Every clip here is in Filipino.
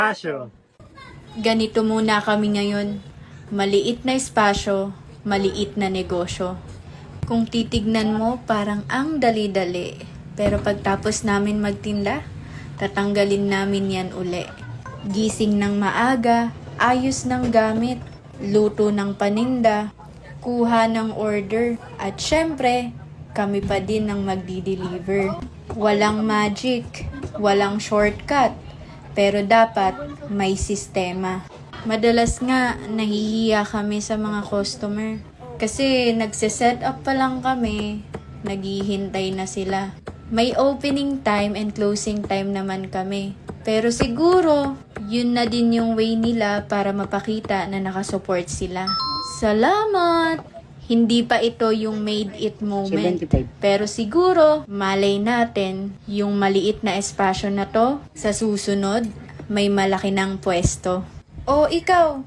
Asyo. Ganito muna kami ngayon. Maliit na espasyo, maliit na negosyo. Kung titignan mo, parang ang dali-dali. Pero pagtapos namin magtinda, tatanggalin namin yan uli. Gising ng maaga, ayos ng gamit, luto ng paninda, kuha ng order, at syempre, kami pa din ang magdi-deliver. Walang magic, walang shortcut, pero dapat may sistema. Madalas nga, nahihiya kami sa mga customer. Kasi nagse-set up pa lang kami, naghihintay na sila. May opening time and closing time naman kami. Pero siguro, yun na din yung way nila para mapakita na nakasupport sila. Salamat! Hindi pa ito yung made it moment. 75. Pero siguro, malay natin, yung maliit na espasyo na to, sa susunod, may malaki ng pwesto. O ikaw?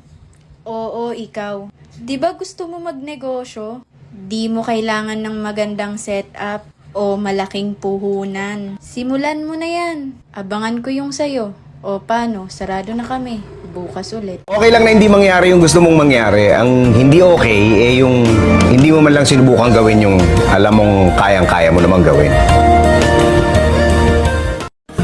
Oo, ikaw. Di ba gusto mo magnegosyo? Di mo kailangan ng magandang setup o malaking puhunan. Simulan mo na yan. Abangan ko yung sayo. O paano, sarado na kami. Bukas ulit. Okay lang na hindi mangyari yung gusto mong mangyari. Ang hindi okay, yung hindi mo man lang sinubukang gawin yung alam mong kayang-kaya mo namang gawin.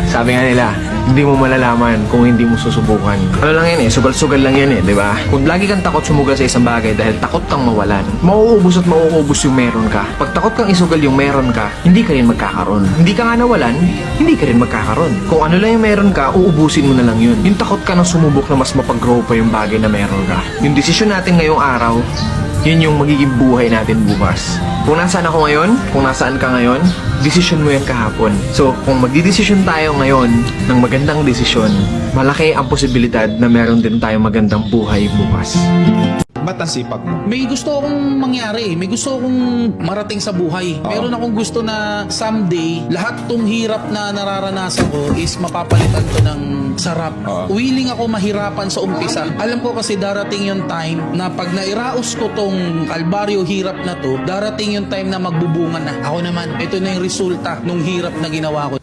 Sabi nga nila, hindi mo malalaman kung hindi mo susubukan. Ano lang yan sugal-sugal lang yan di ba? Kung lagi kang takot sumugal sa isang bagay dahil takot kang mawalan, mauubos at mauubos yung meron ka. Pag takot kang isugal yung meron ka, hindi ka rin magkakaroon. Hindi ka nga nawalan, hindi ka rin magkakaroon. Kung ano lang yung meron ka, uubusin mo na lang yun. Yung takot ka na sumubok na mas mapag-grow pa yung bagay na meron ka. Yung desisyon natin ngayong araw, yun yung magiging buhay natin bukas. Kung nasaan ako ngayon, kung nasaan ka ngayon, desisyon mo yan kahapon. So, kung magdidesisyon tayo ngayon ng magandang desisyon, malaki ang posibilidad na meron din tayong magandang buhay bukas. Ba't ang sipag mo? May gusto akong mangyari. May gusto akong marating sa buhay. Meron akong gusto na someday, lahat tong hirap na nararanasan ko is mapapalitan ko ng sarap. Willing ako mahirapan sa umpisa. Alam ko kasi darating yung time na pag nairaos ko tong kalbaryo hirap na to, darating yung time na magbubunga na. Ako naman, ito na yung resulta nung hirap na ginawa ko.